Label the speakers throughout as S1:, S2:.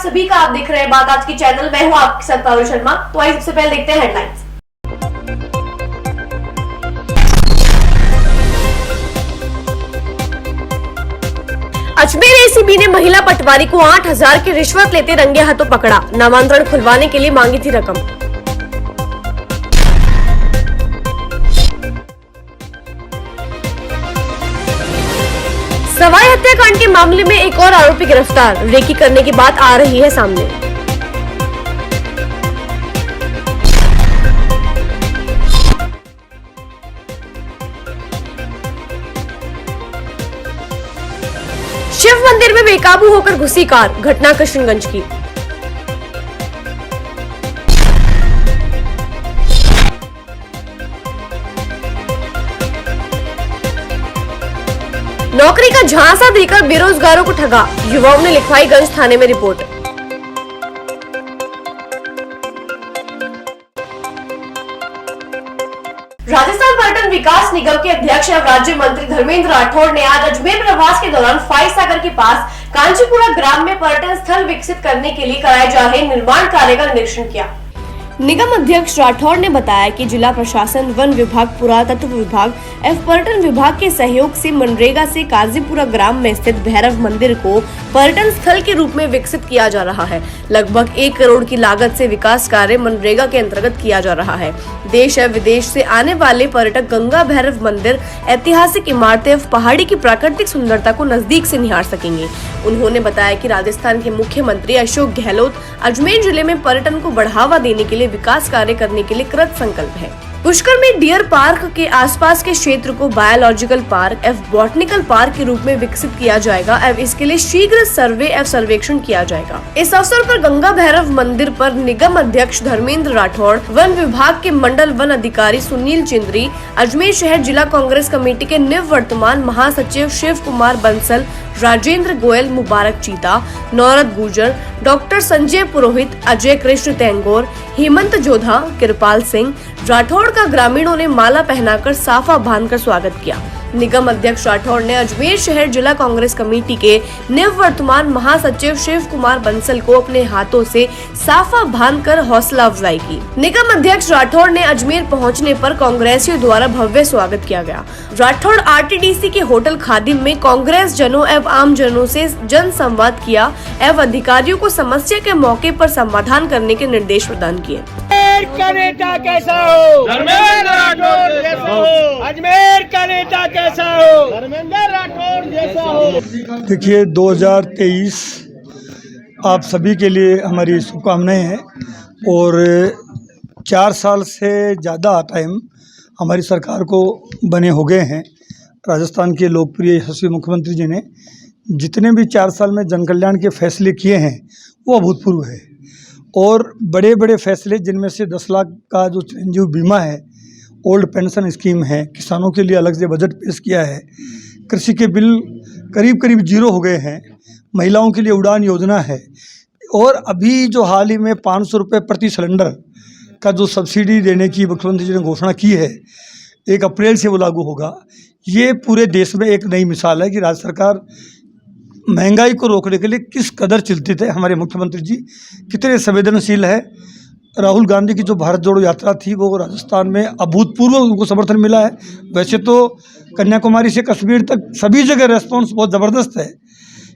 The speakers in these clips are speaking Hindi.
S1: सभी का। आप देख रहे हैं बात आज की चैनल। मैं हूं आपके साथ पारुल शर्मा। तो आइए सबसे पहले देखते हैं हेडलाइंस। अजमेर एसीबी ने महिला पटवारी को 8,000 की रिश्वत लेते रंगे हाथों पकड़ा। नामांतरण खुलवाने के लिए मांगी थी रकम। सवाई हत्याकांड के मामले में एक और आरोपी गिरफ्तार। रेकी करने की बात आ रही है सामने। शिव मंदिर में बेकाबू होकर घुसी कार। घटना किशनगंज की। नौकरी का झांसा देकर बेरोजगारों को ठगा। युवाओं ने लिखवाई गंज थाने में रिपोर्ट। राजस्थान पर्यटन विकास निगम के अध्यक्ष एवं राज्य मंत्री धर्मेंद्र राठौड़ ने आज अजमेर प्रवास के दौरान फाई सागर के पास कांचीपुरा ग्राम में पर्यटन स्थल विकसित करने के लिए कराए जा रहे निर्माण कार्य का निरीक्षण किया। निगम अध्यक्ष राठौड़ ने बताया कि जिला प्रशासन, वन विभाग, पुरातत्व विभाग एवं पर्यटन विभाग के सहयोग से मनरेगा से काजीपुरा ग्राम में स्थित भैरव मंदिर को पर्यटन स्थल के रूप में विकसित किया जा रहा है। लगभग 1 करोड़ की लागत से विकास कार्य मनरेगा के अंतर्गत किया जा रहा है। देश एवं विदेश से आने वाले पर्यटक गंगा भैरव मंदिर, ऐतिहासिक इमारतें एवं पहाड़ी की प्राकृतिक सुंदरता को नजदीक से निहार सकेंगे। उन्होंने बताया कि राजस्थान के मुख्यमंत्री अशोक गहलोत अजमेर जिले में पर्यटन को बढ़ावा देने के लिए विकास कार्य करने के लिए कृत संकल्प है। पुष्कर में डियर पार्क के आसपास के क्षेत्र को बायोलॉजिकल पार्क एवं बॉटनिकल पार्क के रूप में विकसित किया जाएगा एवं इसके लिए शीघ्र सर्वे एवं सर्वेक्षण किया जाएगा। इस अवसर पर गंगा भैरव मंदिर पर निगम अध्यक्ष धर्मेंद्र राठौड़, वन विभाग के मंडल वन अधिकारी सुनील चिंद्री, अजमेर शहर जिला कांग्रेस कमेटी के निवर्तमान महासचिव शिव कुमार बंसल, राजेंद्र गोयल, मुबारक चीता, नौरत गुर्जर, डॉक्टर संजय पुरोहित, अजय कृष्ण तेंगोर, हेमंत जोधा, कृपाल सिंह राठौड़ का ग्रामीणों ने माला पहनाकर साफा बांधकर स्वागत किया। निगम अध्यक्ष राठौड़ ने अजमेर शहर जिला कांग्रेस कमेटी के निवर्तमान महासचिव शिव कुमार बंसल को अपने हाथों से साफा बांधकर हौसला अफजाई की। निगम अध्यक्ष राठौड़ ने अजमेर पहुंचने पर कांग्रेसियों द्वारा भव्य स्वागत किया गया। राठौड़ आरटीडीसी के होटल खादिम में कांग्रेस जनों एवं आम जनों से जन संवाद किया एवं अधिकारियों को समस्या के मौके पर समाधान करने के निर्देश प्रदान किए।
S2: का नेता कैसा हो? धर्मेंद्र राठौड़ जैसा हो। अजमेर का नेता कैसा हो? धर्मेंद्र राठौड़ जैसा हो।
S3: देखिए, 2023 आप सभी के लिए हमारी शुभकामनाएं हैं और 4 साल से ज़्यादा टाइम हमारी सरकार को बने हो गए हैं। राजस्थान के लोकप्रिय यशस्वी मुख्यमंत्री जी ने जितने भी 4 साल में जन कल्याण के फैसले किए हैं वो अभूतपूर्व है और बड़े बड़े फैसले, जिनमें से 10 लाख का जो चिरंजीव बीमा है, ओल्ड पेंशन स्कीम है, किसानों के लिए अलग से बजट पेश किया है, कृषि के बिल करीब करीब 0 हो गए हैं, महिलाओं के लिए उड़ान योजना है और अभी जो हाल ही में 500 रुपये प्रति सिलेंडर का जो सब्सिडी देने की मुख्यमंत्री जी ने घोषणा की है, 1 अप्रैल से वो लागू होगा। ये पूरे देश में एक नई मिसाल है कि राज्य सरकार महंगाई को रोकने के लिए किस कदर चिंतित है। हमारे मुख्यमंत्री जी कितने संवेदनशील है। राहुल गांधी की जो भारत जोड़ो यात्रा थी वो राजस्थान में अभूतपूर्व उनको समर्थन मिला है। वैसे तो कन्याकुमारी से कश्मीर तक सभी जगह रेस्पॉन्स बहुत ज़बरदस्त है।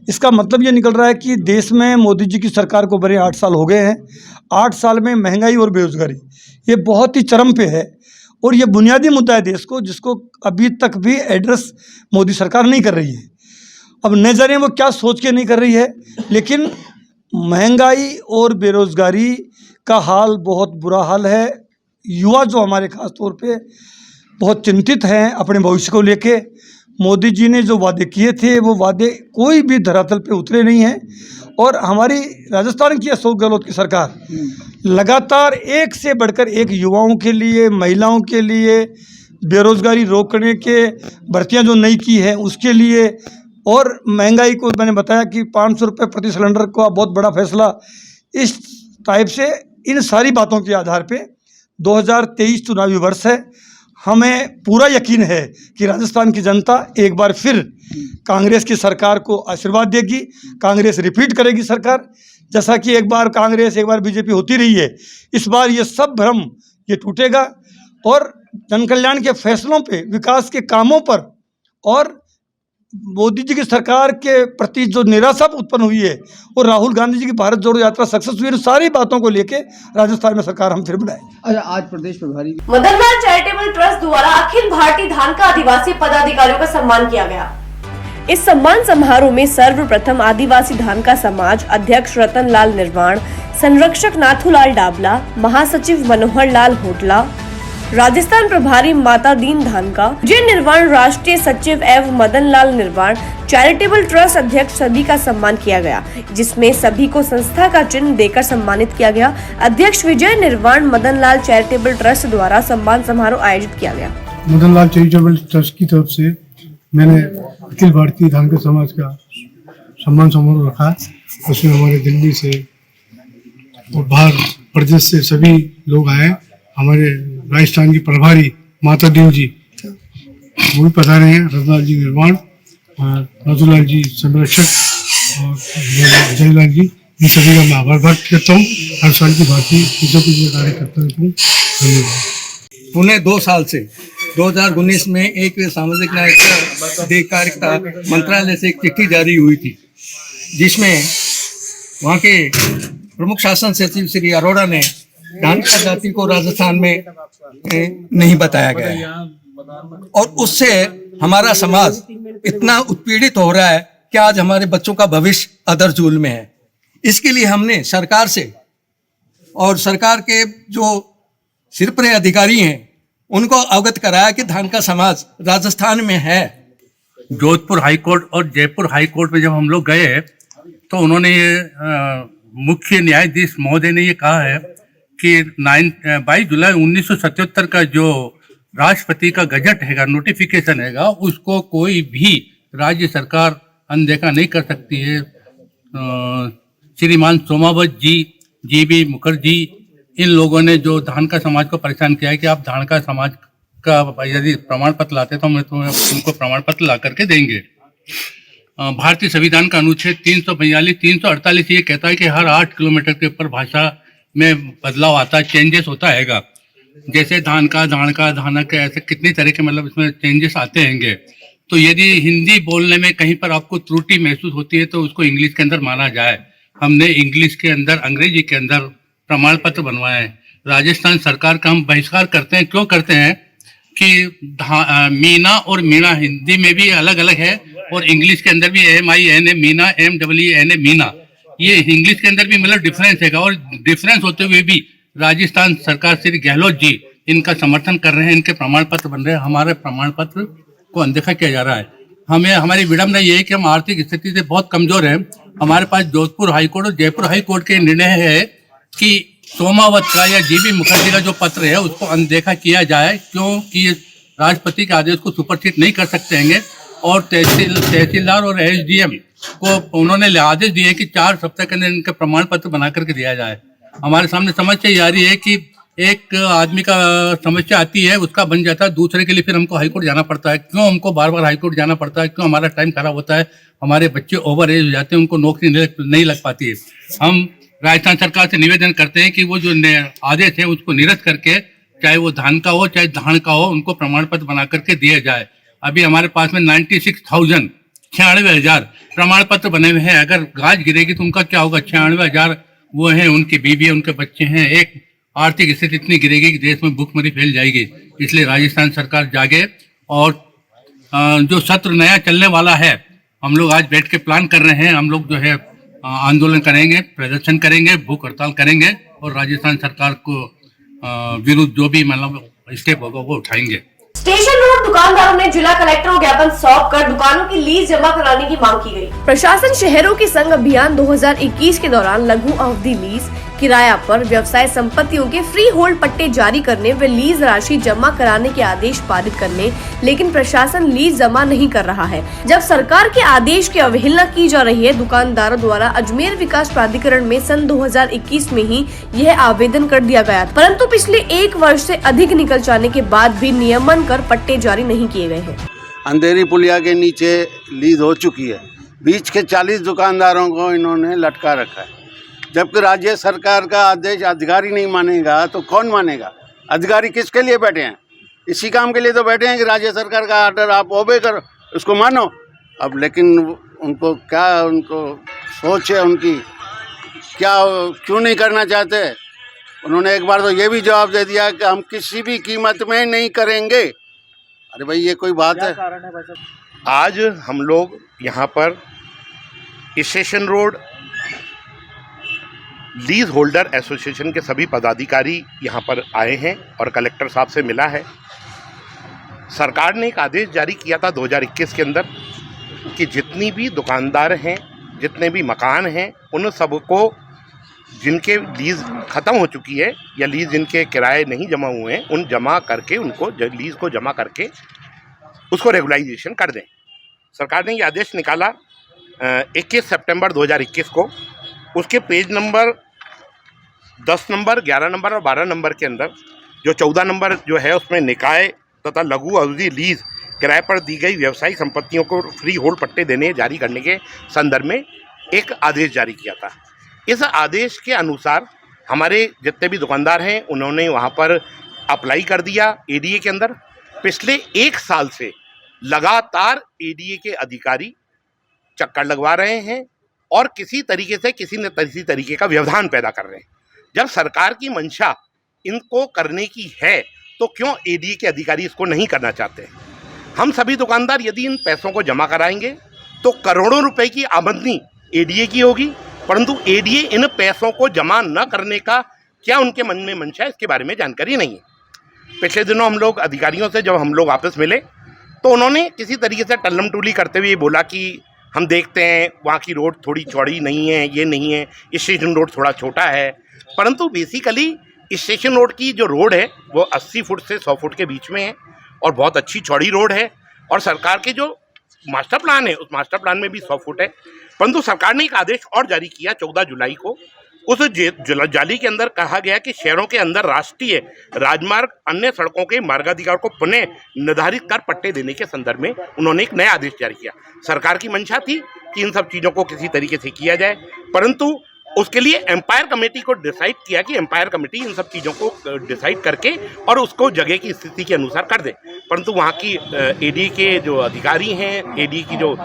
S3: इसका मतलब ये निकल रहा है कि देश में मोदी जी की सरकार को बने 8 साल हो गए हैं। 8 साल में महंगाई और बेरोजगारी ये बहुत ही चरम पे है और ये बुनियादी मुद्दा है देश को, जिसको अभी तक भी एड्रेस मोदी सरकार नहीं कर रही है। अब न जाने वो क्या सोच के नहीं कर रही है, लेकिन महंगाई और बेरोजगारी का हाल बहुत बुरा हाल है। युवा जो हमारे खास तौर पे बहुत चिंतित हैं अपने भविष्य को लेके। मोदी जी ने जो वादे किए थे वो वादे कोई भी धरातल पे उतरे नहीं हैं और हमारी राजस्थान की अशोक गहलोत की सरकार लगातार एक से बढ़कर एक युवाओं के लिए, महिलाओं के लिए, बेरोजगारी रोकने के भर्तियाँ जो नई की है उसके लिए और महंगाई को मैंने बताया कि 500 रुपये प्रति सिलेंडर का बहुत बड़ा फैसला। इस टाइप से इन सारी बातों के आधार पे 2023 चुनावी वर्ष है। हमें पूरा यकीन है कि राजस्थान की जनता एक बार फिर कांग्रेस की सरकार को आशीर्वाद देगी, कांग्रेस रिपीट करेगी सरकार, जैसा कि एक बार कांग्रेस एक बार बीजेपी होती रही है, इस बार ये सब भ्रम ये टूटेगा और जन कल्याण के फैसलों पे, विकास के कामों पर और मोदी जी की सरकार के प्रति जो निराशा उत्पन्न हुई है और राहुल गांधी जी की भारत जोड़ो यात्रा सक्सेस हुई है, सारी बातों को लेके राजस्थान में सरकार हम फिर बनाएंगे।
S2: अच्छा, आज प्रदेश प्रभारी
S1: मदन लाल चैरिटेबल ट्रस्ट द्वारा अखिल भारतीय धानका आदिवासी पदाधिकारियों का सम्मान किया गया। इस सम्मान समारोह में सर्वप्रथम आदिवासी धानका समाज अध्यक्ष रतन लाल निर्वाण, संरक्षक नाथूलाल डाबला, महासचिव मनोहर लाल होटला, राजस्थान प्रभारी माता दीन धानका, जे निर्वाण राष्ट्रीय सचिव एवं मदन लाल निर्वाण चैरिटेबल ट्रस्ट अध्यक्ष सभी का सम्मान किया गया, जिसमें सभी को संस्था का चिन्ह देकर सम्मानित किया गया। अध्यक्ष विजय निर्वाण मदन लाल चैरिटेबल ट्रस्ट द्वारा सम्मान समारोह आयोजित किया गया।
S4: मदन लाल चैरिटेबल ट्रस्ट की तरफ से मैंने अखिल भारतीय धानका समाज का सम्मान समारोह रखा। उसमें हमारे दिल्ली से और बाहर प्रदेश से सभी लोग आए। हमारे राजस्थान की प्रभारी माता दीन जी वो भी पधारे हैं, रतनलाल जी निर्वाण, नाथूलाल जी संरक्षक और जयलाल जी, इन सभी का मैं आभार व्यक्त करता हूँ। हर साल की भांति कार्य करता हूँ। धन्यवाद।
S5: पुणे 2 साल से 2019 में एक सामाजिक न्याय अधिकारिता मंत्रालय से एक चिट्ठी जारी हुई थी, जिसमें वहाँ के प्रमुख शासन सचिव श्री अरोड़ा ने धानका जाति को राजस्थान में नहीं बताया गया है और उससे हमारा समाज इतना उत्पीड़ित हो रहा है कि आज हमारे बच्चों का भविष्य अधरजूल में है। इसके लिए हमने सरकार से और सरकार के जो सिरपरे अधिकारी हैं उनको अवगत कराया कि धानका समाज राजस्थान में है।
S6: जोधपुर हाईकोर्ट और जयपुर हाईकोर्ट में जब हम लोग गए तो उन्होंने ये मुख्य न्यायाधीश महोदय ने ये कहा है कि 22 जुलाई 1977 का जो राष्ट्रपति का गजट हैगा, नोटिफिकेशन हैगा, उसको कोई भी राज्य सरकार अनदेखा नहीं कर सकती है। श्रीमान सोमावत जी, जीबी मुखर्जी, इन लोगों ने जो धानका समाज को परेशान किया है कि आप धानका समाज का यदि प्रमाण पत्र लाते तो हम तुमको प्रमाण पत्र ला करके देंगे। भारतीय संविधान का अनुच्छेद 342, 348 ये कहता है कि हर 8 किलोमीटर के ऊपर भाषा में बदलाव आता है, चेंजेस होता हैगा। जैसे धानका, धानका, धानक, ऐसे कितनी तरह के मतलब इसमें चेंजेस आते हैंगे। तो यदि हिंदी बोलने में कहीं पर आपको त्रुटि महसूस होती है तो उसको इंग्लिश के अंदर माना जाए। हमने इंग्लिश के अंदर, अंग्रेजी के अंदर प्रमाण पत्र बनवाए हैं। राजस्थान सरकार का हम बहिष्कार करते हैं। क्यों करते हैं कि मीना और मीणा हिंदी में भी अलग अलग है और इंग्लिश के अंदर भी MINA मीना, MAANA मीना, ये इंग्लिश के अंदर भी मतलब डिफरेंस है। और डिफरेंस होते हुए भी राजस्थान सरकार श्री गहलोत जी इनका समर्थन कर रहे हैं, इनके प्रमाण पत्र बन रहे हैं। हमारे प्रमाण पत्र को अनदेखा किया जा रहा है। हमारी विडम्बना ये है कि हम आर्थिक स्थिति से बहुत कमजोर हैं। हमारे पास जोधपुर हाईकोर्ट और जयपुर हाईकोर्ट के निर्णय है कि सोमावत का या जीबी मुखर्जी का जो पत्र है उसको अनदेखा किया जाए, क्योंकि राष्ट्रपति के आदेश को सुपरसीड नहीं कर सकते हैं। और तहसीलदार और SDM को उन्होंने आदेश दिए कि 4 सप्ताह के अंदर इनके प्रमाण पत्र बना करके दिया जाए। हमारे सामने समस्या ये आ रही है कि एक आदमी का समस्या आती है, उसका बन जाता है, दूसरे के लिए फिर हमको हाईकोर्ट जाना पड़ता है। क्यों हमको बार बार हाईकोर्ट जाना पड़ता है? क्यों हमारा टाइम खराब होता है? हमारे बच्चे ओवर एज हो जाते हैं, उनको नौकरी नहीं लग पाती है। हम राजस्थान सरकार से निवेदन करते हैं कि वो जो आदेश है उसको निरस्त करके, चाहे वो धान का हो चाहे धान का हो, उनको प्रमाण पत्र बना करके दिया जाए। अभी हमारे पास में 96,000 प्रमाण पत्र बने हुए हैं। अगर गाज गिरेगी तो उनका क्या होगा? 96,000 वो हैं, उनकी बीवी है, उनके बच्चे हैं। एक आर्थिक स्थिति इतनी गिरेगी कि देश में भूखमरी फैल जाएगी। इसलिए राजस्थान सरकार जागे और जो सत्र नया चलने वाला है, हम लोग आज बैठ के प्लान कर रहे हैं। हम लोग जो है आंदोलन करेंगे, प्रदर्शन करेंगे, भूख हड़ताल करेंगे और राजस्थान सरकार को विरुद्ध जो भी मतलब स्टेप होगा वो उठाएंगे।
S1: स्टेशन रोड दुकानदारों ने जिला कलेक्टर को ज्ञापन सौंप कर दुकानों की लीज जमा कराने की मांग की गई। प्रशासन शहरों के संघ अभियान 2021 के दौरान लघु अवधि लीज, किराया पर व्यवसाय संपत्तियों के फ्री होल्ड पट्टे जारी करने व लीज राशि जमा कराने के आदेश पारित करने, लेकिन प्रशासन लीज जमा नहीं कर रहा है। जब सरकार के आदेश की अवहेलना की जा रही है, दुकानदारों द्वारा अजमेर विकास प्राधिकरण में सन 2021 में ही यह आवेदन कर दिया गया, परंतु पिछले 1 वर्ष से अधिक निकल जाने के बाद भी नियमन कर पट्टे जारी नहीं किए गए हैं।
S7: अंधेरी पुलिया के नीचे लीज हो चुकी है। बीच के 40 दुकानदारों को इन्होंने लटका रखा है। जबकि राज्य सरकार का आदेश अधिकारी नहीं मानेगा तो कौन मानेगा? अधिकारी किसके लिए बैठे हैं? इसी काम के लिए तो बैठे हैं कि राज्य सरकार का आर्डर आप ओबे करो, उसको मानो। अब लेकिन उनको क्या, उनको सोच है उनकी क्या, क्यों नहीं करना चाहते? उन्होंने एक बार तो ये भी जवाब दे दिया कि हम किसी भी कीमत में नहीं करेंगे। अरे भाई, ये कोई बात है?
S8: आज हम लोग यहाँ पर station road lease holder association के सभी पदाधिकारी यहाँ पर आए हैं और कलेक्टर साहब से मिला है। सरकार ने एक आदेश जारी किया था 2021 के अंदर कि जितनी भी दुकानदार हैं, जितने भी मकान हैं, उन सबको जिनके लीज ख़त्म हो चुकी है या लीज जिनके किराए नहीं जमा हुए हैं, उन जमा करके उनको लीज को जमा करके उसको रेगुलाइजेशन कर दें। सरकार ने ये आदेश निकाला 21 सितंबर 2021 को। उसके पेज नंबर 10 नंबर, 11 नंबर और 12 नंबर के अंदर जो 14 नंबर जो है उसमें निकाय तथा लघु अवधि लीज किराए पर दी गई व्यवसायिक संपत्तियों को फ्री होल्ड पट्टे देने जारी करने के संदर्भ में एक आदेश जारी किया था। इस आदेश के अनुसार हमारे जितने भी दुकानदार हैं उन्होंने वहाँ पर अप्लाई कर दिया एडीए के अंदर। पिछले 1 साल से लगातार एडीए के अधिकारी चक्कर लगवा रहे हैं और किसी तरीके से किसी न किसी तरीके का व्यवधान पैदा कर रहे हैं। जब सरकार की मंशा इनको करने की है तो क्यों एडीए के अधिकारी इसको नहीं करना चाहते? हम सभी दुकानदार यदि इन पैसों को जमा कराएंगे तो करोड़ों रुपए की आमदनी एडीए की होगी, परंतु एडीए इन पैसों को जमा न करने का क्या उनके मन में मंशा है, इसके बारे में जानकारी नहीं है। पिछले दिनों हम लोग अधिकारियों से जब हम लोग वापस मिले तो उन्होंने किसी तरीके से टल्लम टूली करते हुए बोला कि हम देखते हैं वहाँ की रोड थोड़ी चौड़ी नहीं है, ये नहीं है, स्टेशन रोड थोड़ा छोटा है। परंतु बेसिकली स्टेशन रोड की जो रोड है वो 80 फुट से 100 फुट के बीच में है और बहुत अच्छी चौड़ी रोड है। और सरकार के जो मास्टर प्लान है उस मास्टर प्लान में भी 100 फुट है। परंतु सरकार ने एक आदेश और जारी किया 14 जुलाई को। उस जाली के अंदर कहा गया कि शहरों के अंदर राष्ट्रीय राजमार्ग अन्य सड़कों के मार्गाधिकार को पुनः निर्धारित कर पट्टे देने के संदर्भ में उन्होंने एक नया आदेश जारी किया। सरकार की मंशा थी कि इन सब चीज़ों को किसी तरीके से किया जाए, परंतु उसके लिए एम्पायर कमेटी को डिसाइड किया कि एम्पायर कमेटी इन सब चीज़ों को डिसाइड करके और उसको जगह की स्थिति के अनुसार कर दे। परंतु वहाँ की एडी के जो अधिकारी हैं, एडी की जो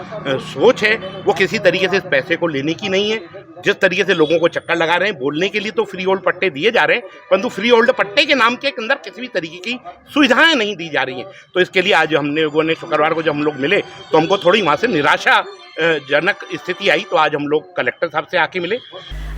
S8: सोच है वो किसी तरीके से इस पैसे को लेने की नहीं है। जिस तरीके से लोगों को चक्कर लगा रहे हैं, बोलने के लिए तो फ्री होल्ड पट्टे दिए जा रहे हैं, परंतु फ्री होल्ड पट्टे के नाम के अंदर किसी भी तरीके की सुविधाएं नहीं दी जा रही हैं। तो इसके लिए आज हमने लोगों ने शुक्रवार को जब हम लोग मिले तो हमको थोड़ी वहाँ से निराशा जनक स्थिति आई। तो आज हम लोग कलेक्टर साहब से आके मिले।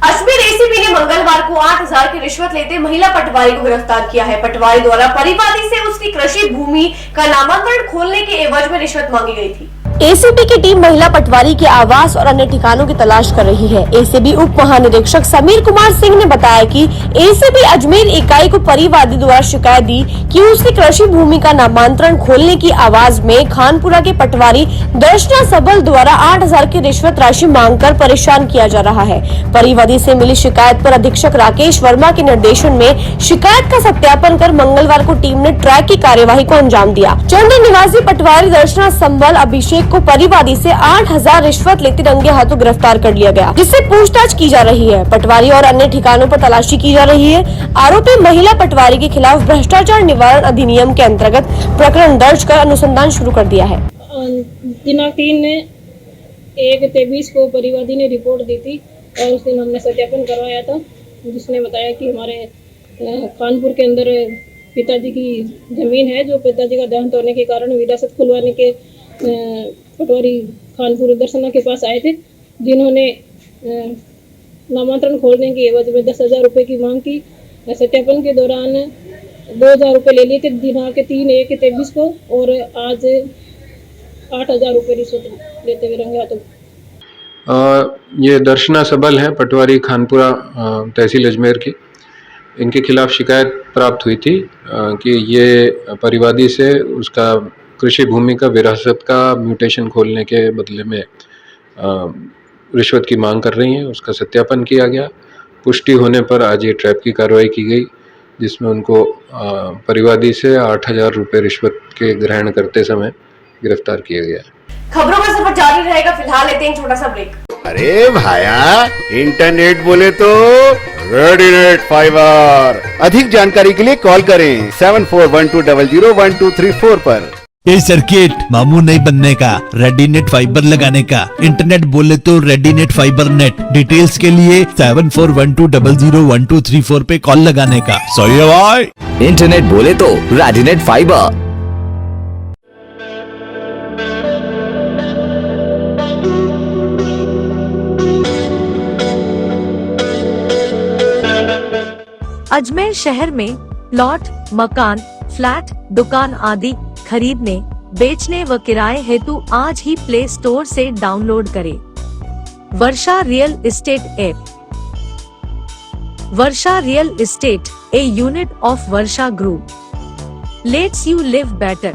S1: अजमेर एसीपी ने मंगलवार को 8000 की रिश्वत लेते महिला पटवारी को गिरफ्तार किया है। पटवारी द्वारा परिवादी से उसकी कृषि भूमि का नामांतरण खोलने के एवज में रिश्वत मांगी गई थी। एसीबी की टीम महिला पटवारी के आवास और अन्य ठिकानों की तलाश कर रही है। एसीबी उप महानिरीक्षक समीर कुमार सिंह ने बताया कि एसीबी अजमेर इकाई को परिवादी द्वारा शिकायत दी कि उसकी कृषि भूमि का नामांतरण खोलने की आवाज में खानपुरा के पटवारी दर्शना सबल द्वारा 8000 की रिश्वत राशि मांगकर परेशान किया जा रहा है। परिवादी से मिली शिकायत पर अधीक्षक राकेश वर्मा के निर्देशन में शिकायत का सत्यापन कर मंगलवार को टीम ने ट्रैक की कार्यवाही को अंजाम दिया। चंडी निवासी पटवारी दर्शना संबल अभिषेक को परिवादी से 8000 रिश्वत लेते रंगे हाथों गिरफ्तार कर लिया गया, जिससे पूछताछ की जा रही है। पटवारी और अन्य ठिकानों पर तलाशी की जा रही है। आरोपी महिला पटवारी के खिलाफ भ्रष्टाचार निवारण अधिनियम के अंतर्गत प्रकरण दर्ज कर अनुसंधान शुरू कर दिया है।
S9: दिनांक 3/1/23 को परिवादी ने रिपोर्ट दी थी और उस दिन हमने सत्यापन करवाया था, जिसने बताया कि हमारे कानपुर के अंदर पिताजी की जमीन है, जो पिताजी का देहांत होने के कारण विरासत खुलवाने के पटवारी खानपुर दर्शना के पास आए थे, जिन्होंने नामांतरण खोलने की एवज में 10,000 रुपये की मांग की। सत्यापन के दौरान 2,000 रुपये ले लिए थे दिनांक 3/1/23 को और आज 8,000 रुपये रिश्वत लेते हुए रंगे हाथों।
S10: ये दर्शना सबल है, पटवारी खानपुरा तहसील अजमेर की। इनके खिलाफ शिकायत प्राप्त हुई थी कि ये परिवादी से उसका कृषि भूमि का विरासत का म्यूटेशन खोलने के बदले में रिश्वत की मांग कर रही हैं। उसका सत्यापन किया गया। पुष्टि होने पर आज ये ट्रैप की कार्रवाई की गई, जिसमें उनको परिवादी से 8,000 रुपये रिश्वत के ग्रहण करते समय गिरफ्तार किया गया।
S1: खबरों का सफर जारी रहेगा, फिलहाल लेते हैं छोटा सा ब्रेक।
S7: अरे भाया, इंटरनेट बोले तो रेडीनेट फाइबर। अधिक जानकारी के लिए कॉल करें 7412001234 पर।
S11: ये सर्किट मामू नहीं बनने का, रेडीनेट फाइबर लगाने का। इंटरनेट बोले तो रेडीनेट फाइबर नेट। डिटेल्स के लिए 7412001234 पे कॉल लगाने का। सही है भाई।
S12: इंटरनेट बोले तो रेडीनेट फाइबर।
S13: अजमेर शहर में प्लॉट, मकान, फ्लैट, दुकान आदि खरीदने, बेचने व किराए हेतु आज ही प्ले स्टोर से डाउनलोड करें Varsha real estate app. Varsha real estate, a unit of Varsha group, let's you live better.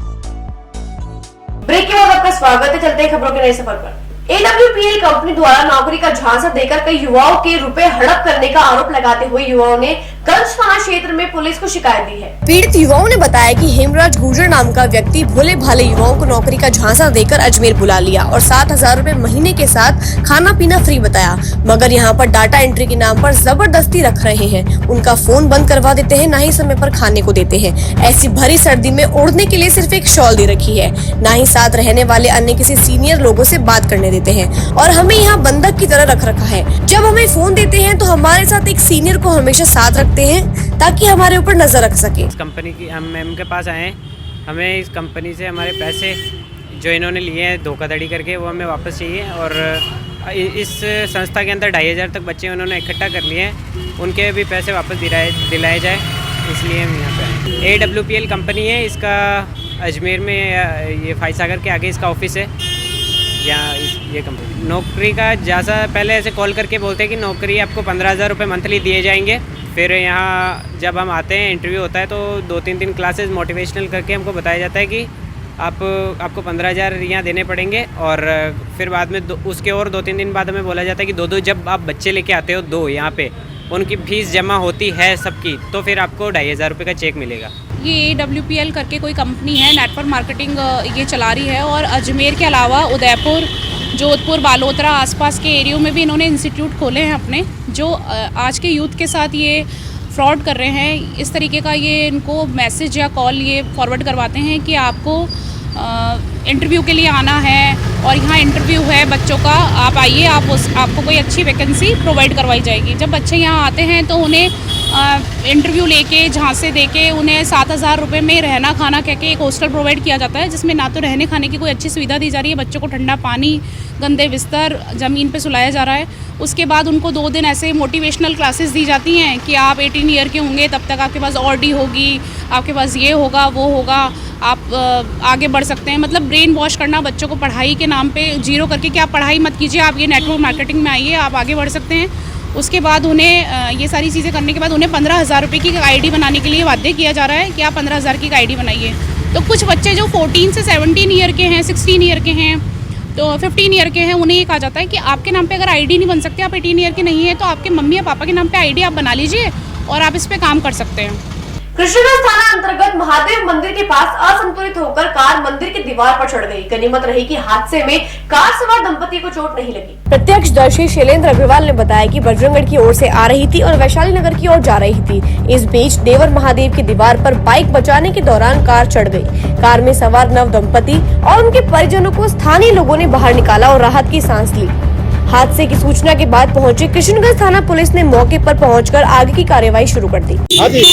S1: Break के बाद आपका स्वागत है। चलते हैं खबरों के नए सफर पर। AWPL कंपनी द्वारा नौकरी का झांसा देकर कई युवाओं के रुपए हड़प करने का आरोप लगाते हुए युवाओं ने गंज थाना क्षेत्र में पुलिस को शिकायत दी है।
S14: पीड़ित युवाओं ने बताया कि हेमराज गुर्जर नाम का व्यक्ति भोले भाले युवाओं को नौकरी का झांसा देकर अजमेर बुला लिया और 7,000 रुपए महीने के साथ खाना पीना फ्री बताया, मगर यहाँ पर डाटा एंट्री के नाम पर जबरदस्ती रख रहे हैं। उनका फोन बंद करवा देते हैं, न ही समय पर खाने को देते हैं। ऐसी भरी सर्दी में ओढ़ने के लिए सिर्फ एक शॉल दे रखी है, न ही साथ रहने वाले अन्य किसी सीनियर लोगों से बात करने देते हैं और हमें यहाँ बंधक की तरह रख रखा है। जब हमें फोन देते हैं तो हमारे साथ एक सीनियर को हमेशा साथ रखते हैं ताकि हमारे ऊपर नजर रख सके।
S15: इस कंपनी की हम मैम के पास आए हैं, हमें इस कंपनी से हमारे पैसे जो इन्होंने लिए हैं धोखाधड़ी करके वो हमें वापस चाहिए और इस संस्था के अंदर 2,500 तक बच्चे उन्होंने इकट्ठा कर लिए हैं, उनके भी पैसे वापस दिलाए जाए, इसलिए हम यहाँ पे आए। AWPL कंपनी है, इसका अजमेर में ये फाइसागर के आगे इसका ऑफिस है। ये कंपनी नौकरी का जैसा पहले ऐसे कॉल करके बोलते हैं कि नौकरी आपको 15,000 रुपये मंथली दिए जाएंगे। फिर यहाँ जब हम आते हैं इंटरव्यू होता है तो 2-3 दिन क्लासेस मोटिवेशनल करके हमको बताया जाता है कि आपको 15,000 यहाँ देने पड़ेंगे और फिर बाद में उसके और 2-3 दिन बाद हमें बोला जाता है कि दो जब आप बच्चे लेके आते हो 2 यहाँ पे उनकी फीस जमा होती है सबकी, तो फिर आपको 2,500 रुपये का चेक मिलेगा।
S16: ये AWPL करके कोई कंपनी है, नेटवर्क मार्केटिंग ये चला रही है और अजमेर के अलावा उदयपुर, जोधपुर, बालोतरा आसपास के एरियो में भी इन्होंने इंस्टीट्यूट खोले हैं अपने, जो आज के यूथ के साथ ये फ्रॉड कर रहे हैं। इस तरीके का ये इनको मैसेज या कॉल ये फॉरवर्ड करवाते हैं कि आपको इंटरव्यू के लिए आना है और यहाँ इंटरव्यू है बच्चों का, आप आइए, आपको कोई अच्छी वैकेंसी प्रोवाइड करवाई जाएगी। जब बच्चे यहाँ आते हैं तो उन्हें इंटरव्यू लेके झांसे देके उन्हें 7,000 रुपये में रहना खाना कह के एक हॉस्टल प्रोवाइड किया जाता है, जिसमें ना तो रहने खाने की कोई अच्छी सुविधा दी जा रही है, बच्चों को ठंडा पानी, गंदे बिस्तर, ज़मीन पे सुलाया जा रहा है। उसके बाद उनको 2 दिन ऐसे मोटिवेशनल क्लासेस दी जाती हैं कि आप 18 ईयर के होंगे तब तक आपके पास ऑडी होगी, आपके पास ये होगा वो होगा, आप आगे बढ़ सकते हैं। मतलब ब्रेन वॉश करना बच्चों को पढ़ाई के नाम पे जीरो करके कि आप पढ़ाई मत कीजिए, आप ये नेटवर्क मार्केटिंग में आइए, आप आगे बढ़ सकते हैं। उसके बाद उन्हें ये सारी चीज़ें करने के बाद उन्हें 15,000 रुपये की आईडी बनाने के लिए बाध्य किया जा रहा है कि आप 15,000 की आईडी बनाइए। तो कुछ बच्चे जो 14 से 17 ईयर के हैं, 16 ईयर के हैं, तो 15 ईयर के हैं, उन्हें ये कहा जाता है कि आपके नाम पे अगर आईडी नहीं बन सकते, आप 18 ईयर के नहीं हैं, तो आपके मम्मी या पापा के नाम पे आईडी आप बना लीजिए और आप इस पे काम कर सकते हैं।
S1: कृष्णगंज थाना अंतर्गत महादेव मंदिर के पास असंतुलित होकर कार मंदिर की दीवार पर चढ़ गई। गनीमत रही कि हादसे में कार सवार दंपति को चोट नहीं लगी।
S14: प्रत्यक्षदर्शी शैलेंद्र अग्रवाल ने बताया कि बजरंगगढ़ की ओर से आ रही थी और वैशाली नगर की ओर जा रही थी। इस बीच देवर महादेव की दीवार पर बाइक बचाने के दौरान कार चढ़ गई। कार में सवार नव दंपति और उनके परिजनों को स्थानीय लोगों ने बाहर निकाला और राहत की सांस ली। हादसे की सूचना के बाद पहुंचे कृष्णगंज थाना पुलिस ने मौके पर पहुंचकर आगे की कार्यवाही शुरू कर दी।
S4: गाड़ी है,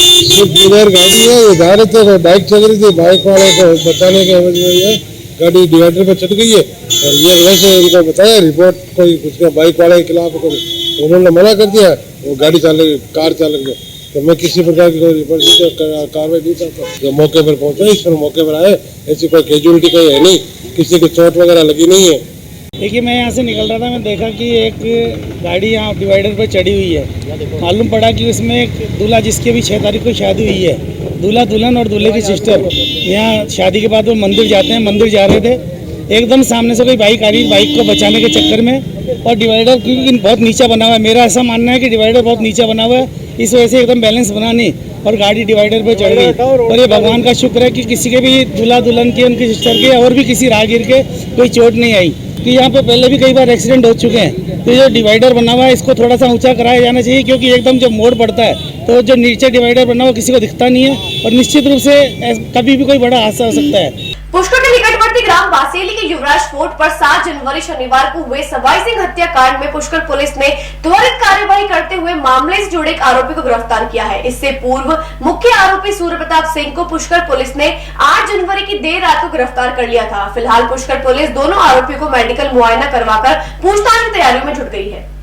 S4: ये जा रहे थे, बाइक चल रही थी, बाइक वाले को बचाने के एवज में ये गाड़ी डिवाइडर पे चढ़ गई है और ये वैसे उनको बताया रिपोर्ट कोई उसका बाइक वाले के खिलाफ, उन्होंने मना कर दिया, वो गाड़ी चालक कार चालक ने, तो मैं किसी प्रकार की कोई रिपोर्ट कार्रवाई नहीं चाहता। जो मौके पर पहुंचे, इस पर मौके पर आए, ऐसी कोई कैजुअलिटी कोई है नहीं, किसी की चोट वगैरह लगी नहीं है।
S2: देखिए, मैं यहाँ से निकल रहा था, मैं देखा कि एक गाड़ी यहाँ डिवाइडर पर चढ़ी हुई है। मालूम पड़ा कि उसमें एक दूल्हा, जिसकी अभी 6 तारीख को शादी हुई है, दूल्हा दुल्हन और दूल्हे की सिस्टर यहाँ शादी के बाद वो मंदिर जाते हैं, मंदिर जा रहे थे, एकदम सामने से कोई बाइक आ रही, बाइक को बचाने के चक्कर में, और डिवाइडर क्योंकि बहुत नीचा बना हुआ है, मेरा ऐसा मानना है कि डिवाइडर बहुत नीचा बना हुआ है, इस वजह से एकदम बैलेंस बना नहीं और गाड़ी डिवाइडर पे चढ़ गई। और ये भगवान का शुक्र है कि किसी के भी दूल्हा दुल्हन के, उनकी सिस्टर के और भी किसी राहगीर के कोई चोट नहीं आई। कि यहाँ पे पहले भी कई बार एक्सीडेंट हो चुके हैं, तो ये जो डिवाइडर बना हुआ है इसको थोड़ा सा ऊंचा कराया जाना चाहिए, क्योंकि एकदम जब मोड़ पड़ता है तो जो नीचे डिवाइडर बना हुआ किसी को दिखता नहीं है और निश्चित रूप से कभी भी कोई बड़ा हादसा हो सकता है।
S1: पुष्कर के निकटवर्ती ग्राम बासेली के युवराज फोर्ट पर 7 जनवरी शनिवार को हुए सवाई सिंह हत्याकांड में पुष्कर पुलिस ने त्वरित कार्यवाही करते हुए मामले से जुड़े एक आरोपी को गिरफ्तार किया है। इससे पूर्व मुख्य आरोपी सूर्य प्रताप सिंह को पुष्कर पुलिस ने 8 जनवरी की देर रात को गिरफ्तार कर लिया था। फिलहाल पुष्कर पुलिस दोनों आरोपियों को मेडिकल मुआयना करवाकर पूछताछ की तैयारियों में जुट गई है।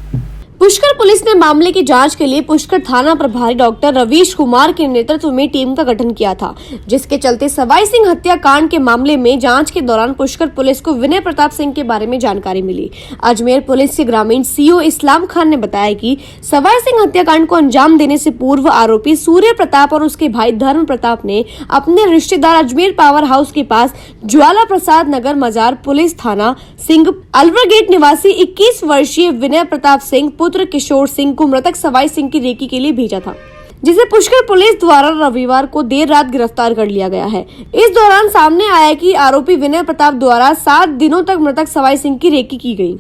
S1: पुष्कर पुलिस ने मामले की जांच के लिए पुष्कर थाना प्रभारी डॉक्टर रवीश कुमार के नेतृत्व में टीम का गठन किया था, जिसके चलते सवाई सिंह हत्याकांड के मामले में जांच के दौरान पुष्कर पुलिस को विनय प्रताप सिंह के बारे में जानकारी मिली। अजमेर पुलिस के ग्रामीण सीओ इस्लाम खान ने बताया कि सवाई सिंह हत्याकांड को अंजाम देने से पूर्व आरोपी सूर्य प्रताप और उसके भाई धर्म प्रताप ने अपने रिश्तेदार अजमेर पावर हाउस के पास ज्वाला प्रसाद नगर मजार पुलिस थाना सिंह अलवर गेट निवासी 21 वर्षीय विनय प्रताप सिंह पुत्र किशोर सिंह को मृतक सवाई सिंह की रेकी के लिए भेजा था, जिसे पुष्कर पुलिस द्वारा रविवार को देर रात गिरफ्तार कर लिया गया है। इस दौरान सामने आया कि आरोपी विनय प्रताप द्वारा 7 दिनों तक मृतक सवाई सिंह की रेकी की गई,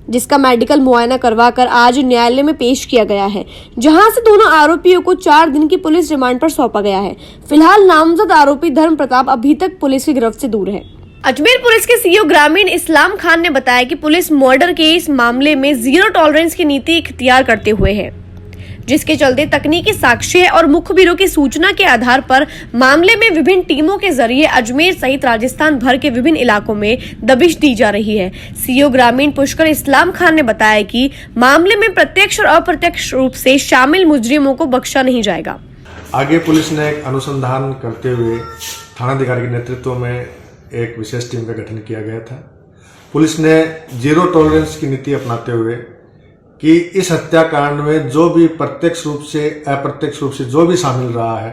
S1: जिसका मेडिकल मुआयना करवाकर आज न्यायालय में पेश किया गया है, जहां से दोनों आरोपियों को 4 दिन की पुलिस रिमांड पर सौंपा गया है। फिलहाल नामजद आरोपी धर्म प्रताप अभी तक पुलिस की गिरफ्त से दूर है। अजमेर पुलिस के सीईओ ग्रामीण इस्लाम खान ने बताया कि पुलिस मर्डर के इस मामले में 0 टॉलरेंस की नीति इख्तियार करते हुए है, जिसके चलते तकनीकी साक्ष्य और मुखबिरों की सूचना के आधार पर मामले में विभिन्न टीमों के जरिए अजमेर सहित राजस्थान भर के विभिन्न इलाकों में दबिश दी जा रही है। सीईओ ग्रामीण पुष्कर इस्लाम खान ने बताया कि मामले में प्रत्यक्ष और अप्रत्यक्ष रूप से शामिल मुजरिमों को बख्शा नहीं जाएगा।
S17: आगे पुलिस ने एक अनुसंधान करते हुए थानाधिकारी के नेतृत्व में एक विशेष टीम का गठन किया गया था। पुलिस ने 0 टॉलरेंस की नीति अपनाते हुए कि इस हत्याकांड में जो भी प्रत्यक्ष रूप से अप्रत्यक्ष रूप से जो भी शामिल रहा है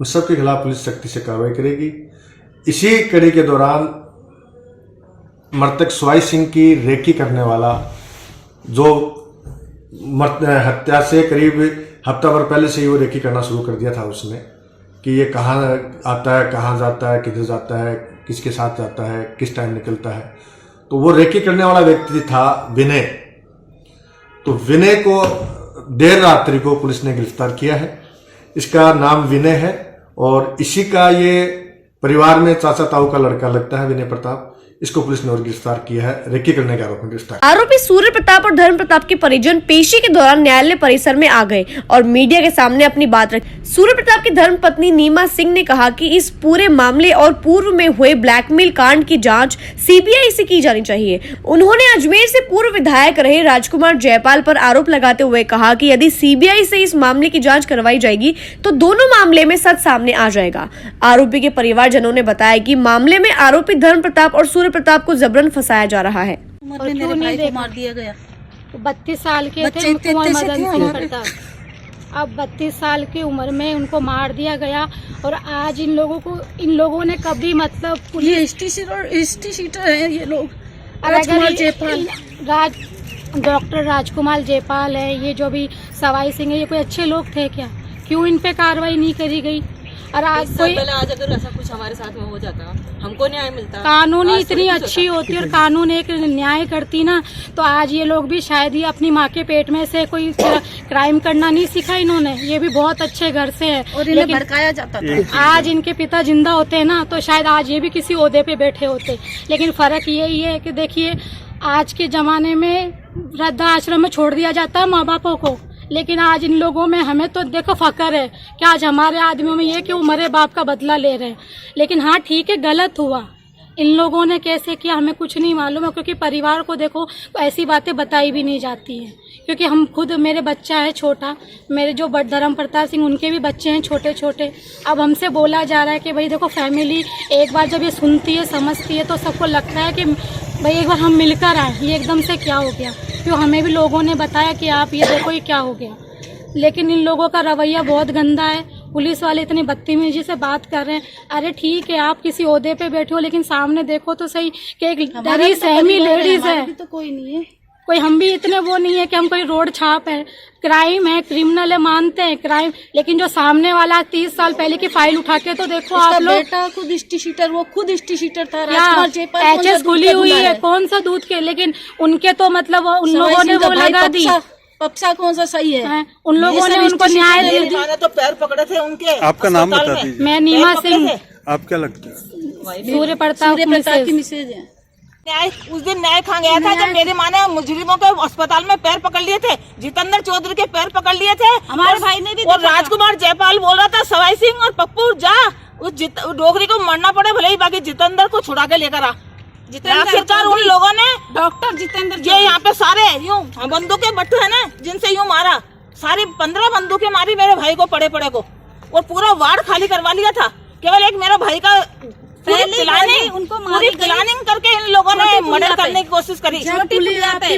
S17: उन सब के खिलाफ पुलिस सख्ती से कार्रवाई करेगी। इसी कड़ी के दौरान मृतक सवाई सिंह की रेकी करने वाला जो हत्या से करीब हफ्ता भर पहले से ही वो रेकी करना शुरू कर दिया था उसने, कि ये कहाँ आता है, कहाँ जाता है, किधर जाता है, किसके साथ जाता है, किस टाइम निकलता है। तो वो रेकी करने वाला व्यक्ति था विनय। तो विनय को देर रात्रि को पुलिस ने गिरफ्तार किया है। इसका नाम विनय है और इसी का ये परिवार में चाचा ताऊ का लड़का लगता है विनय प्रताप। इसको पुलिस ने और गिरफ्तार किया है, रेकी करने के आरोप में गिरफ्तार।
S1: आरोपी सूर्य प्रताप और धर्म प्रताप के परिजन पेशी के दौरान न्यायालय परिसर में आ गए और मीडिया के सामने अपनी बात रखी। सूर्य प्रताप की धर्म पत्नी नीमा सिंह ने कहा कि इस पूरे मामले और पूर्व में हुए ब्लैकमेल कांड की जांच सीबीआई से की जानी चाहिए। उन्होंने अजमेर से पूर्व विधायक रहे राजकुमार जयपाल पर आरोप लगाते हुए कहा कि यदि सीबीआई से इस मामले की जांच करवाई जाएगी तो दोनों मामले में सच सामने आ जाएगा। आरोपी के परिवारजनों ने बताया कि मामले में आरोपी धर्म प्रताप और सूर्य प्रताप को जबरन फंसाया जा रहा है।
S18: और मेरे भाई को मार दिया गया।
S19: 32 साल के थे कुंवर मदन सिंह प्रताप। अब 32 साल की उम्र में उनको मार दिया गया और आज इन लोगों ने कभी मतलब
S18: ये हिस्ट्री शीटर है ये लोग।
S19: राजकुमार जयपाल डॉक्टर राजकुमार जयपाल है, ये जो भी सवाई सिंह है, ये कोई अच्छे लोग थे क्या? क्यों इन पे कार्रवाई नहीं करी गई? और आज कोई
S18: आज अगर ऐसा कुछ हमारे साथ में हो जाता हमको न्याय मिलता।
S19: कानून इतनी अच्छी होती और कानून एक न्याय करती ना, तो आज ये लोग भी शायद ही अपनी माँ के पेट में से कोई क्राइम करना नहीं सीखा इन्होंने। ये भी बहुत अच्छे घर से है
S18: और इन्हें भड़काया जाता था।
S19: आज इनके पिता जिंदा होते हैं ना तो शायद आज ये भी किसी ओहदे पे बैठे होते। लेकिन फर्क यही है कि देखिए आज के जमाने में वृद्धाश्रम में छोड़ दिया जाता है माँ बापों को, लेकिन आज इन लोगों में हमें तो देखो फक्र है कि आज हमारे आदमियों में ये कि वो मरे बाप का बदला ले रहे हैं। लेकिन हाँ ठीक है, गलत हुआ। इन लोगों ने कैसे किया हमें कुछ नहीं मालूम है, क्योंकि परिवार को देखो तो ऐसी बातें बताई भी नहीं जाती हैं। क्योंकि हम खुद, मेरे बच्चा है छोटा, मेरे जो धर्म प्रताप सिंह उनके भी बच्चे हैं छोटे छोटे। अब हमसे बोला जा रहा है कि भाई देखो फैमिली एक बार जब ये सुनती है समझती है तो सबको लगता है कि भाई एक बार हम मिलकर आए, ये एकदम से क्या हो गया। क्यों हमें भी लोगों ने बताया कि आप ये देखो ये क्या हो गया। लेकिन इन लोगों का रवैया बहुत गंदा है। पुलिस वाले इतनी बदतमीजी से बात कर रहे हैं। अरे ठीक है आप किसी ओहदे पे बैठे हो, लेकिन सामने देखो तो सही कि एक डरी सहमी लेडीज है।
S18: तो कोई नहीं है,
S19: कोई हम भी इतने वो नहीं है कि हम कोई रोड छाप है। क्राइम है, क्रिमिनल है, मानते हैं क्राइम, लेकिन जो सामने वाला 30 साल पहले की फाइल उठा के तो देखो आप लोग।
S18: बेटा खुद स्टीशीटर, वो खुद स्टीशीटर था।
S19: एचएस खुली हुई है, कौन सा दूध के, लेकिन उनके तो मतलब उन लोगों ने वो लगा दी।
S18: पक्षा कौन सा सही है?
S19: उन लोगों ने उनको न्याय दे दिया।
S18: तो पैर पकड़े थे उनके।
S20: आपका नाम बता दीजिए।
S19: मैं नीमा सिंह।
S20: आप क्या लगता है?
S19: सूर्य प्रताप
S18: की मिसेज है। न्याय उस दिन न्याय खा गया था जब मेरी माँ ने मुजरिमों के अस्पताल में पैर पकड़ लिए थे। जितेंद्र चौधरी के पैर पकड़ लिए थे हमारे भाई ने भी। और राजकुमार जयपाल बोल रहा था सवाई सिंह और पप्पू जा उस डोगरी को मरना पड़े भले ही, बाकी जितेंद्र को छुड़ा के लेकर आ। आखिरकार उन लोगों ने डॉक्टर जितेंद्र ये यहाँ पे सारे यूं बंदूकें बट्टू है ना जिनसे यूं मारा, सारी 15 बंदूकें मारी मेरे भाई को पड़े को, और पूरा वार्ड खाली करवा लिया था। केवल एक मेरा भाई का पूरी प्लानिंग करके इन लोगों ने मर्डर करने की कोशिश करी।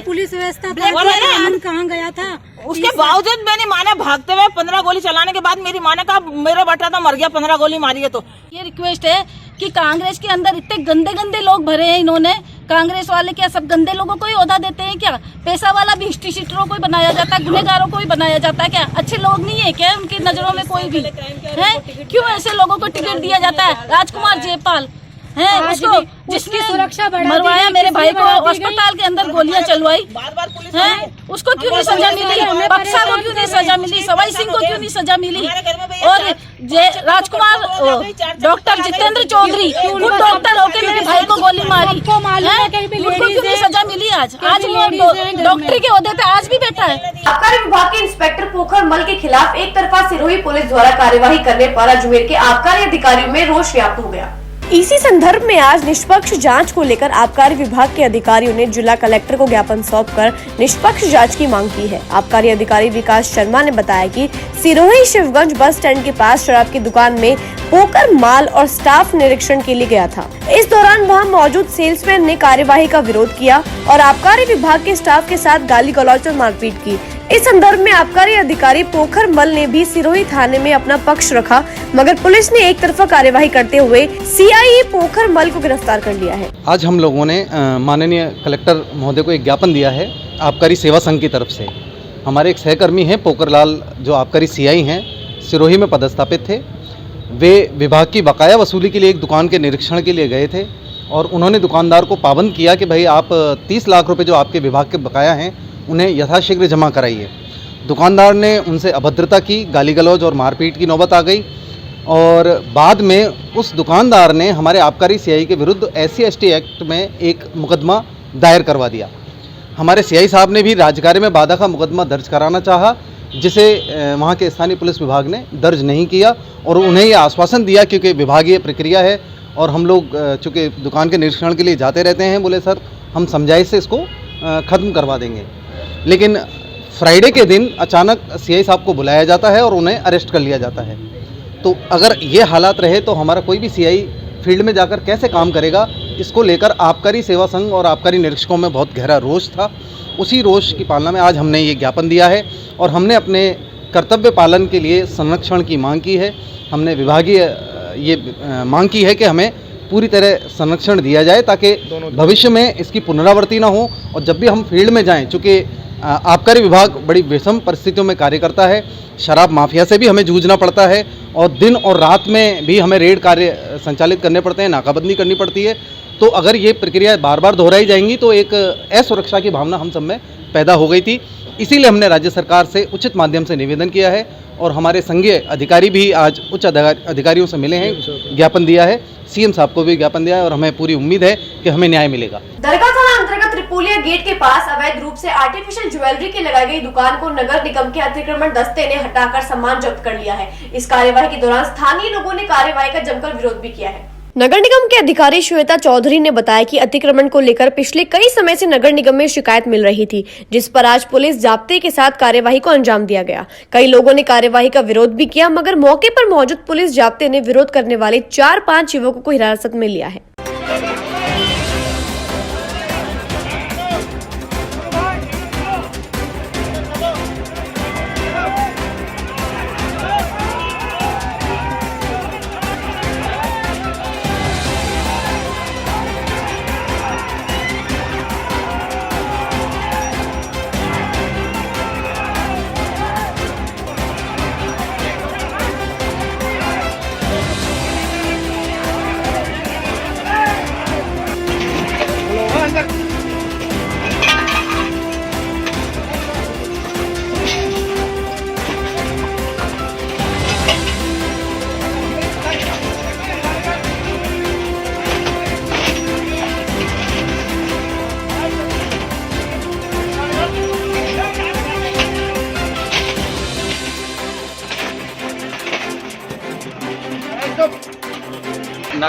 S19: पुलिस व्यवस्था कहाँ गया था?
S18: उसके बावजूद मेरी माँ ने भागते हुए 15 गोली चलाने के बाद मेरी माँ ने कहा मेरा बेटा तो मर गया, 15 गोली मारी है। तो
S21: ये रिक्वेस्ट है कि कांग्रेस के अंदर इतने गंदे गंदे लोग भरे हैं इन्होंने। कांग्रेस वाले क्या सब गंदे लोगों को ही ओहदा देते हैं क्या? पैसा वाला भी हिस्ट्रीशीटरों को ही बनाया जाता है, गुनहगारों को ही बनाया जाता है क्या? अच्छे लोग नहीं है क्या उनकी नजरों में कोई भी है? क्यों ऐसे लोगों को टिकट दिया जाता है? राजकुमार जयपाल है उसको जिसकी सुरक्षा मरवाया, मेरे भाई को अस्पताल के अंदर गोलियां चलवाई है, उसको क्यों नहीं सजा मिली? बक्सा को क्यों नहीं सजा मिली? सवाई सिंह को क्यों नहीं सजा मिली? और राजकुमार डॉक्टर जितेंद्र चौधरी खुद डॉक्टर होकर मेरे भाई को गोली मारी, उनको क्यों नहीं सजा मिली? आज वो डॉक्टरी के ओहदे पे आज भी बैठा है।
S1: आबकारी विभाग के इंस्पेक्टर पोखर मल के खिलाफ एक तरफा सिरोही पुलिस द्वारा कार्यवाही करने पर अजमेर के आबकारी अधिकारियों में रोष व्याप्त हो गया।
S14: इसी संदर्भ में आज निष्पक्ष जांच को लेकर आबकारी विभाग के अधिकारियों ने जिला कलेक्टर को ज्ञापन सौंपकर निष्पक्ष जांच की मांग की है। आबकारी अधिकारी विकास शर्मा ने बताया कि सिरोही शिवगंज बस स्टैंड के पास शराब की दुकान में पोकर माल और स्टाफ निरीक्षण के लिए गया था। इस दौरान वहां मौजूद सेल्समैन ने कार्यवाही का विरोध किया और आबकारी विभाग के स्टाफ के साथ गाली गलौज और मारपीट की। इस संदर्भ में आबकारी अधिकारी पोखर मल ने भी सिरोही थाने में अपना पक्ष रखा, मगर पुलिस ने एक तरफा कार्यवाही करते हुए सीआईए पोखर मल को गिरफ्तार कर लिया है।
S22: आज हम लोगों ने माननीय कलेक्टर महोदय को एक ज्ञापन दिया है आबकारी सेवा संघ की तरफ से। हमारे एक सहकर्मी हैं पोखरलाल, जो आबकारी सीआई हैं, सिरोही में पदस्थापित थे। वे विभाग की बकाया वसूली के लिए एक दुकान के निरीक्षण के लिए गए थे और उन्होंने दुकानदार को पाबंद किया कि भाई आप 30 लाख रुपए जो आपके विभाग के बकाया हैं उन्हें यथाशीघ्र जमा कराइए। दुकानदार ने उनसे अभद्रता की, गाली गलौज और मारपीट की नौबत आ गई और बाद में उस दुकानदार ने हमारे आबकारी सीआई के विरुद्ध SC/ST एक्ट में एक मुकदमा दायर करवा दिया। हमारे सीआई साहब ने भी राज्यकार्य में बाधा का मुकदमा दर्ज कराना चाहा, जिसे वहाँ के स्थानीय पुलिस विभाग ने दर्ज नहीं किया और उन्हें ये आश्वासन दिया, क्योंकि विभागीय प्रक्रिया है और हम लोग चूँकि दुकान के निरीक्षण के लिए जाते रहते हैं, बोले सर हम समझाइश से इसको ख़त्म करवा देंगे। लेकिन फ्राइडे के दिन अचानक सीआई साहब को बुलाया जाता है और उन्हें अरेस्ट कर लिया जाता है। तो अगर ये हालात रहे तो हमारा कोई भी सीआई फील्ड में जाकर कैसे काम करेगा? इसको लेकर आबकारी सेवा संघ और आबकारी निरीक्षकों में बहुत गहरा रोष था। उसी रोष की पालना में आज हमने ये ज्ञापन दिया है और हमने अपने कर्तव्य पालन के लिए संरक्षण की मांग की है। हमने विभागीय ये मांग की है कि हमें पूरी तरह संरक्षण दिया जाए ताकि भविष्य में इसकी पुनरावृत्ति ना हो। और जब भी हम फील्ड में जाएं, चूँकि आबकारी विभाग बड़ी विषम परिस्थितियों में कार्य करता है, शराब माफिया से भी हमें जूझना पड़ता है और दिन और रात में भी हमें रेड कार्य संचालित करने पड़ते हैं, नाकाबंदी करनी पड़ती है। तो अगर ये प्रक्रिया बार बार दोहराई जाएंगी तो एक असुरक्षा की भावना हम सब में पैदा हो गई थी। इसीलिए हमने राज्य सरकार से उचित माध्यम से निवेदन किया है और हमारे संघीय अधिकारी भी आज उच्च अधिकारियों से मिले हैं, ज्ञापन दिया है, सीएम साहब को भी ज्ञापन दिया है और हमें पूरी उम्मीद है कि हमें न्याय मिलेगा।
S1: दरगाह थाना अंतर्गत त्रिपोलिया गेट के पास अवैध रूप से आर्टिफिशियल ज्वेलरी की लगाई गई दुकान को नगर निगम के अतिक्रमण दस्ते ने हटाकर सामान जब्त कर लिया है। इस कार्यवाही के दौरान स्थानीय लोगों ने कार्यवाही का जमकर विरोध भी किया है।
S14: नगर निगम के अधिकारी श्वेता चौधरी ने बताया कि अतिक्रमण को लेकर पिछले कई समय से नगर निगम में शिकायत मिल रही थी, जिस पर आज पुलिस जाब्ते के साथ कार्यवाही को अंजाम दिया गया। कई लोगों ने कार्यवाही का विरोध भी किया, मगर मौके पर मौजूद पुलिस जाब्ते ने विरोध करने वाले 4-5 युवकों को हिरासत में लिया है।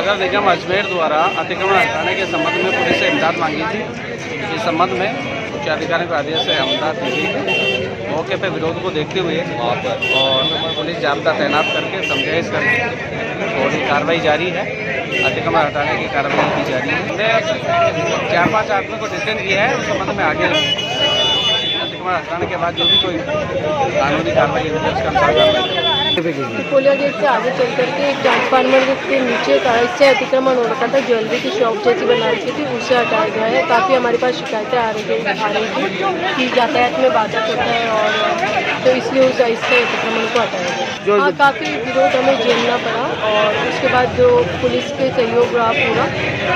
S3: नगर निगम अजमेर द्वारा अतिक्रमण हटाने के संबंध में पुलिस से इमदाद मांगी थी। इस संबंध में उच्च अधिकारियों के आदेश से इमदाद दी गई थी। मौके पर विरोध को देखते हुए और पुलिस जाब्ता तैनात करके समझाइश करके और कार्रवाई जारी है। अतिक्रमण हटाने की कार्रवाई की जा रही है। हमने 4-5 आदमियों को डिटेन किया है। उस संबंध में आगे अतिक्रमण हटाने के बाद जो भी कोई कानूनी कार्रवाई है उसका अनुसार
S9: पोलियो गेट से आगे चल करके एक ट्रांसफार्मर के नीचे से अतिक्रमण हो रखा था, ज्वेलरी की शॉप जैसी बना रखी थी, उसे हटाया गया है। काफ़ी हमारे पास शिकायतें आ रही थी कि यातायात में बाधा होता है और तो इसलिए उस इससे अतिक्रमण को हटाया गया। हाँ, काफ़ी विरोध हमें झेलना पड़ा और उसके बाद जो पुलिस के सहयोग रहा पूरा,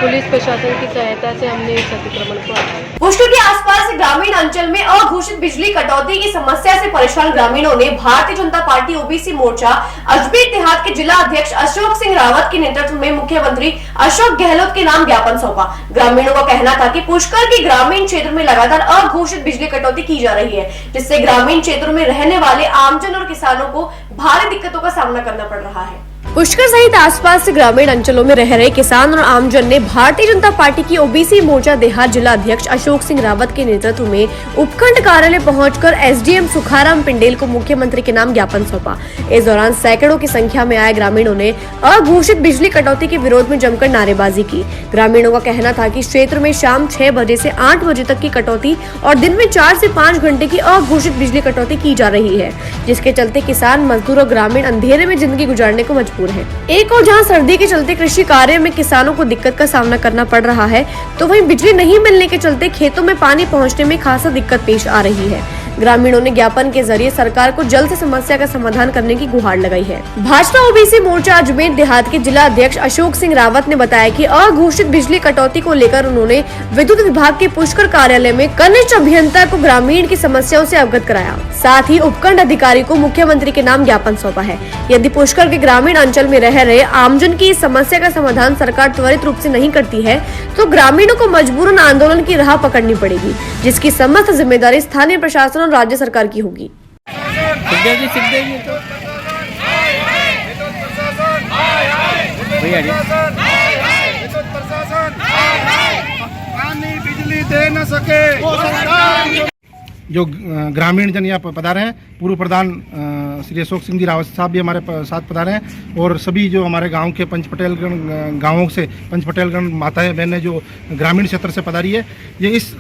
S9: पुलिस प्रशासन की सहायता से हमने इस अतिक्रमण को हटाया।
S1: पुष्कर के आसपास ग्रामीण अंचल में अघोषित बिजली कटौती की समस्या से परेशान ग्रामीणों ने भारतीय जनता पार्टी ओबीसी मोर्चा अजमेर देहात के जिला अध्यक्ष अशोक सिंह रावत के नेतृत्व में मुख्यमंत्री अशोक गहलोत के नाम ज्ञापन सौंपा। ग्रामीणों का कहना था कि पुष्कर के ग्रामीण क्षेत्र में लगातार अघोषित बिजली कटौती की जा रही है, जिससे ग्रामीण क्षेत्रों में रहने वाले आमजन और किसानों को भारी दिक्कतों का सामना करना पड़ रहा है। पुष्कर सहित आसपास के ग्रामीण अंचलों में रह रहे किसान और आमजन ने भारतीय जनता पार्टी की ओबीसी मोर्चा देहात जिला अध्यक्ष अशोक सिंह रावत के नेतृत्व में उपखंड कार्यालय पहुंचकर एसडीएम सुखाराम पिंडेल को मुख्यमंत्री के नाम ज्ञापन सौंपा। इस दौरान सैकड़ों की संख्या में आए ग्रामीणों ने अघोषित बिजली कटौती के विरोध में जमकर नारेबाजी की। ग्रामीणों का कहना था कि क्षेत्र में शाम 6 बजे से 8 बजे तक की कटौती और दिन में 4 से 5 घंटे की अघोषित बिजली कटौती की जा रही है, जिसके चलते किसान, मजदूर और ग्रामीण अंधेरे में जिंदगी गुजारने को मजबूर है। एक और जहां सर्दी के चलते कृषि कार्य में किसानों को दिक्कत का सामना करना पड़ रहा है, तो वहीं बिजली नहीं मिलने के चलते खेतों में पानी पहुंचने में खासा दिक्कत पेश आ रही है। ग्रामीणों ने ज्ञापन के जरिए सरकार को जल्द से समस्या का समाधान करने की गुहार लगाई है। भाजपा ओबीसी मोर्चा अजमेर देहात के जिला अध्यक्ष अशोक सिंह रावत ने बताया कि अघोषित बिजली कटौती को लेकर उन्होंने विद्युत विभाग के पुष्कर कार्यालय में कनिष्ठ अभियंता को ग्रामीण की समस्याओं से अवगत कराया। साथ ही उपखंड अधिकारी को मुख्यमंत्री के नाम ज्ञापन सौंपा है। यदि पुष्कर के ग्रामीण अंचल में रह रहे आमजन की इस समस्या का समाधान सरकार त्वरित रूप से नहीं करती है, तो ग्रामीणों को मजबूरन आंदोलन की राह पकड़नी पड़ेगी, जिसकी समस्त जिम्मेदारी स्थानीय प्रशासन और राज्य सरकार की होगी।
S2: बिजली दे न सके जो ग्रामीण जन यहाँ पधारे हैं, पूर्व प्रधान श्री अशोक सिंह जी रावत साहब भी हमारे साथ पधारे हैं और सभी जो हमारे गांव के पंच पटेलगण गाँवों से पंच पटेलगण माताएं बहनें जो ग्रामीण क्षेत्र से पधारी है, ये इस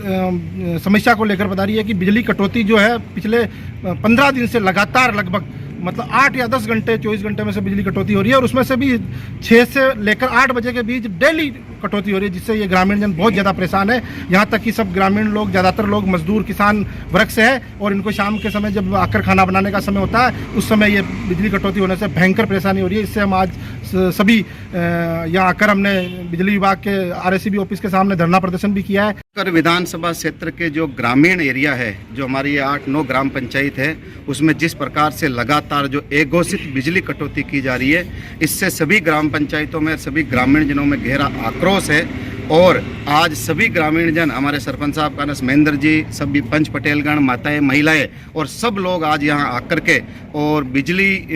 S2: समस्या को लेकर पधारी है कि बिजली कटौती जो है पिछले 15 दिन से लगातार लगभग मतलब 8 या 10 घंटे 24 घंटे में से बिजली कटौती हो रही है और उसमें से भी 6 से लेकर 8 बजे के बीच डेली कटौती हो रही है, जिससे ये ग्रामीण जन बहुत ज़्यादा परेशान है। यहाँ तक कि सब ग्रामीण लोग, ज़्यादातर लोग मजदूर किसान वर्ग से है और इनको शाम के समय जब आकर खाना बनाने का समय होता है, उस समय ये बिजली कटौती होने से भयंकर परेशानी हो रही है। इससे हम आज सभी यहाँ आकर हमने बिजली विभाग के RACB ऑफिस के सामने धरना प्रदर्शन भी किया है।
S5: विधानसभा क्षेत्र के जो ग्रामीण एरिया है, जो हमारी 8-9 ग्राम पंचायत है, उसमें जिस प्रकार से लगातार जो अघोषित बिजली कटौती की जा रही है, इससे सभी ग्राम पंचायतों में सभी ग्रामीण जनों में गहरा आक्रोश है। और आज सभी ग्रामीण जन, हमारे सरपंच साहब कानस महेंद्र जी, सभी पंच पटेलगण, माताएं, महिलाएं और सब लोग आज यहाँ आकर के और बिजली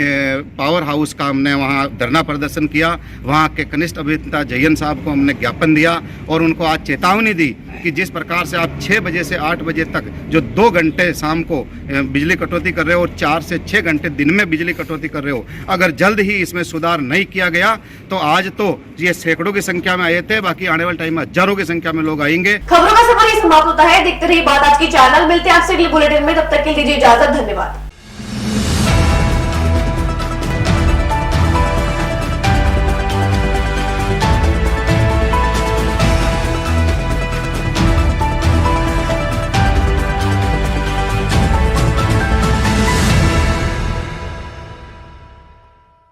S5: पावर हाउस का हमने वहाँ धरना प्रदर्शन किया। वहाँ के कनिष्ठ अभियंता जयन साहब को हमने ज्ञापन दिया और उनको आज चेतावनी दी कि जिस प्रकार से आप 6 बजे से 8 बजे तक जो 2 घंटे शाम को बिजली कटौती कर रहे हो और 4 से 6 घंटे दिन में बिजली कटौती कर रहे हो, अगर जल्द ही इसमें सुधार नहीं किया गया तो आज तो ये सैकड़ों की संख्या में आए थे, बाकी आने वाले टाइम में हजारों की संख्या में लोग आएंगे।
S1: खबरों का सफर समाप्त होता है। देखते रहिए बात आज की चैनल। मिलते हैं आपसे अगले बुलेटिन में, तब तक के लिए दीजिए इजाजत। धन्यवाद।